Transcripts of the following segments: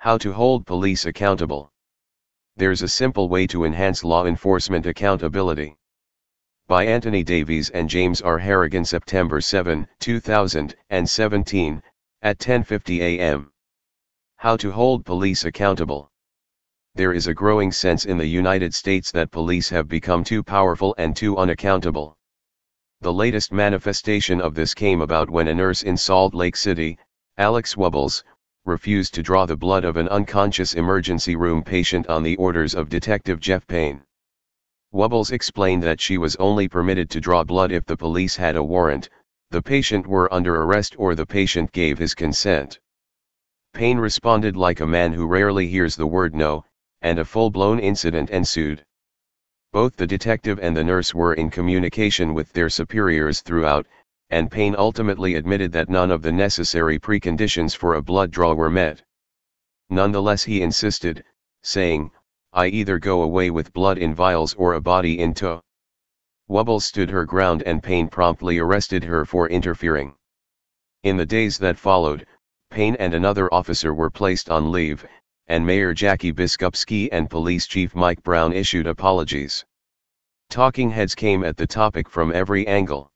How to hold police accountable. There's a simple way to enhance law enforcement accountability. By Anthony Davies and James R. Harrigan, September 7, 2017, at 10:50 a.m. How to hold police accountable. There is a growing sense in the United States that police have become too powerful and too unaccountable. The latest manifestation of this came about when a nurse in Salt Lake City, Alex Wubbels, refused to draw the blood of an unconscious emergency room patient on the orders of Detective Jeff Payne. Wubbels explained that she was only permitted to draw blood if the police had a warrant, the patient were under arrest, or the patient gave his consent. Payne responded like a man who rarely hears the word no, and a full-blown incident ensued. Both the detective and the nurse were in communication with their superiors throughout, and Payne ultimately admitted that none of the necessary preconditions for a blood draw were met. Nonetheless, he insisted, saying, "I either go away with blood in vials or a body in tow." Wubbels stood her ground and Payne promptly arrested her for interfering. In the days that followed, Payne and another officer were placed on leave, and Mayor Jackie Biskupski and Police Chief Mike Brown issued apologies. Talking heads came at the topic from every angle.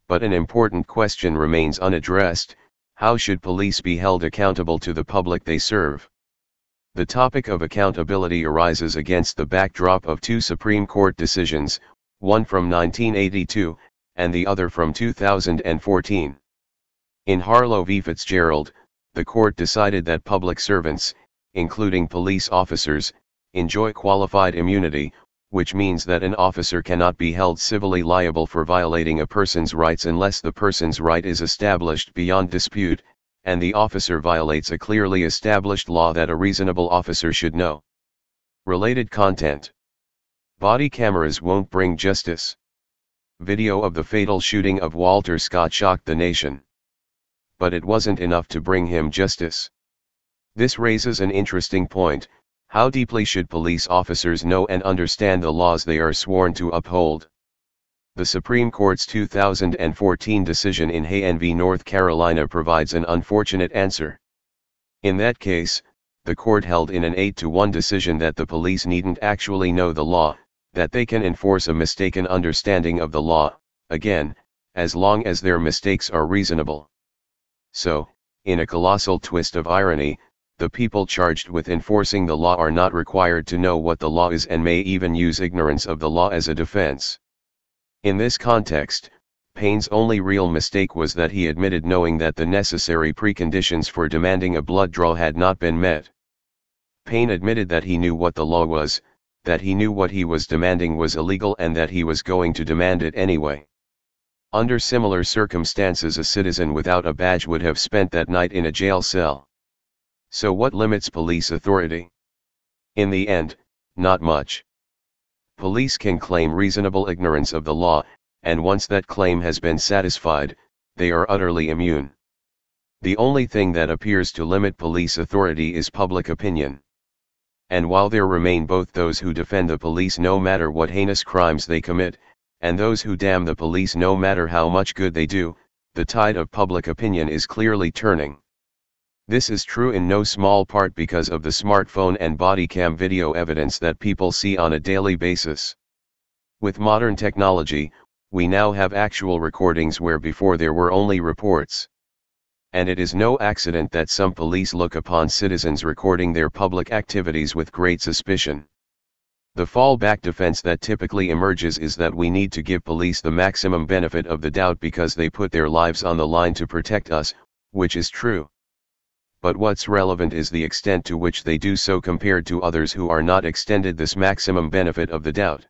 But an important question remains unaddressed: how should police be held accountable to the public they serve? The topic of accountability arises against the backdrop of two Supreme Court decisions, one from 1982, and the other from 2014. In Harlow v. Fitzgerald, the court decided that public servants, including police officers, enjoy qualified immunity, which means that an officer cannot be held civilly liable for violating a person's rights unless the person's right is established beyond dispute, and the officer violates a clearly established law that a reasonable officer should know. Related content. Body cameras won't bring justice. Video of the fatal shooting of Walter Scott shocked the nation. But it wasn't enough to bring him justice. This raises an interesting point: how deeply should police officers know and understand the laws they are sworn to uphold? The Supreme Court's 2014 decision in Haymans v. North Carolina provides an unfortunate answer. In that case, the court held in an 8-1 decision that the police needn't actually know the law, that they can enforce a mistaken understanding of the law, again, as long as their mistakes are reasonable. So, in a colossal twist of irony, the people charged with enforcing the law are not required to know what the law is and may even use ignorance of the law as a defense. In this context, Payne's only real mistake was that he admitted knowing that the necessary preconditions for demanding a blood draw had not been met. Payne admitted that he knew what the law was, that he knew what he was demanding was illegal, and that he was going to demand it anyway. Under similar circumstances, a citizen without a badge would have spent that night in a jail cell. So what limits police authority? In the end, not much. Police can claim reasonable ignorance of the law, and once that claim has been satisfied, they are utterly immune. The only thing that appears to limit police authority is public opinion. And while there remain both those who defend the police no matter what heinous crimes they commit, and those who damn the police no matter how much good they do, the tide of public opinion is clearly turning. This is true in no small part because of the smartphone and body cam video evidence that people see on a daily basis. With modern technology, we now have actual recordings where before there were only reports. And it is no accident that some police look upon citizens recording their public activities with great suspicion. The fallback defense that typically emerges is that we need to give police the maximum benefit of the doubt because they put their lives on the line to protect us, which is true. But what's relevant is the extent to which they do so compared to others who are not extended this maximum benefit of the doubt.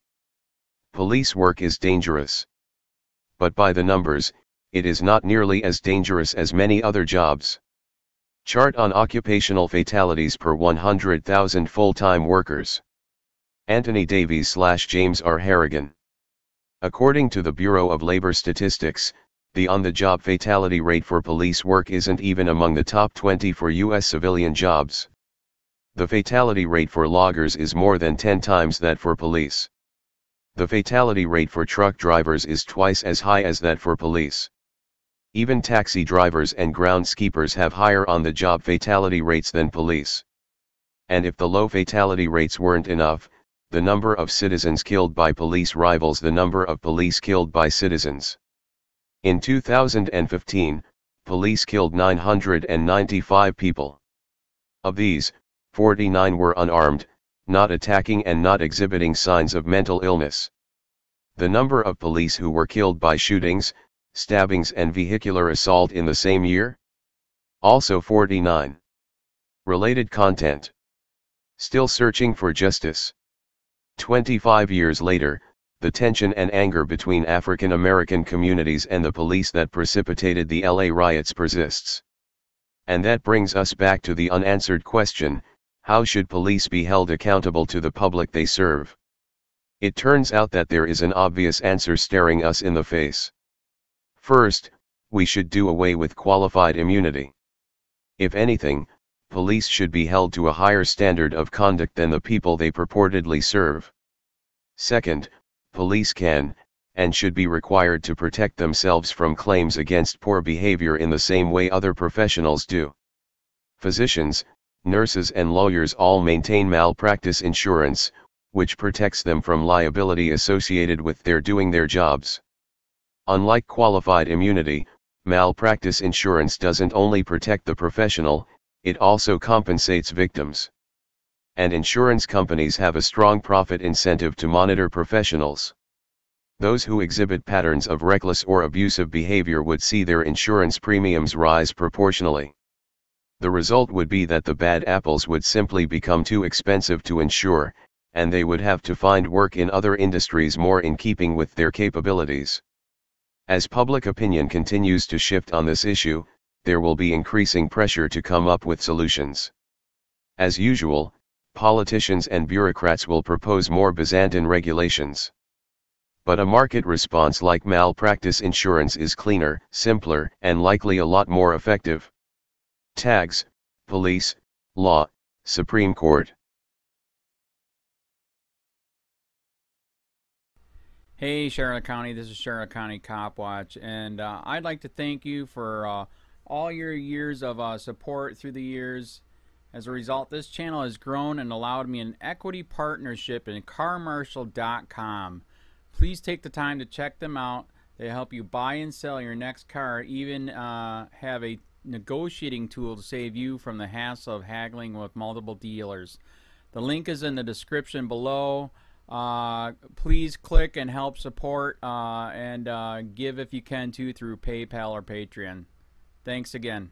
Police work is dangerous. But by the numbers, it is not nearly as dangerous as many other jobs. Chart on occupational fatalities per 100,000 full-time workers. Anthony Davies / James R. Harrigan. According to the Bureau of Labor Statistics, the on-the-job fatality rate for police work isn't even among the top 20 for U.S. civilian jobs. The fatality rate for loggers is more than 10 times that for police. The fatality rate for truck drivers is twice as high as that for police. Even taxi drivers and groundskeepers have higher on-the-job fatality rates than police. And if the low fatality rates weren't enough, the number of citizens killed by police rivals the number of police killed by citizens. In 2015, police killed 995 people. Of these, 49 were unarmed, not attacking and not exhibiting signs of mental illness. The number of police who were killed by shootings, stabbings and vehicular assault in the same year? Also 49. Related content. Still searching for justice. 25 years later, the tension and anger between African American communities and the police that precipitated the LA riots persists. And that brings us back to the unanswered question, how should police be held accountable to the public they serve? It turns out that there is an obvious answer staring us in the face. First, we should do away with qualified immunity. If anything, police should be held to a higher standard of conduct than the people they purportedly serve. Second, police can, and should be required to protect themselves from claims against poor behavior in the same way other professionals do. Physicians, nurses and lawyers all maintain malpractice insurance, which protects them from liability associated with their doing their jobs. Unlike qualified immunity, malpractice insurance doesn't only protect the professional, it also compensates victims. And insurance companies have a strong profit incentive to monitor professionals. Those who exhibit patterns of reckless or abusive behavior would see their insurance premiums rise proportionally. The result would be that the bad apples would simply become too expensive to insure, and they would have to find work in other industries more in keeping with their capabilities. As public opinion continues to shift on this issue, there will be increasing pressure to come up with solutions. As usual, politicians and bureaucrats will propose more Byzantine regulations. But a market response like malpractice insurance is cleaner, simpler, and likely a lot more effective. Tags, Police, Law, Supreme Court. Hey Charlotte County, this is Charlotte County COPWATCH, and I'd like to thank you for all your years of support through the years. As a result, this channel has grown and allowed me an equity partnership in carmarshal.com. Please take the time to check them out. They help you buy and sell your next car, even have a negotiating tool to save you from the hassle of haggling with multiple dealers. The link is in the description below. Please click and help support and give if you can too through PayPal or Patreon. Thanks again.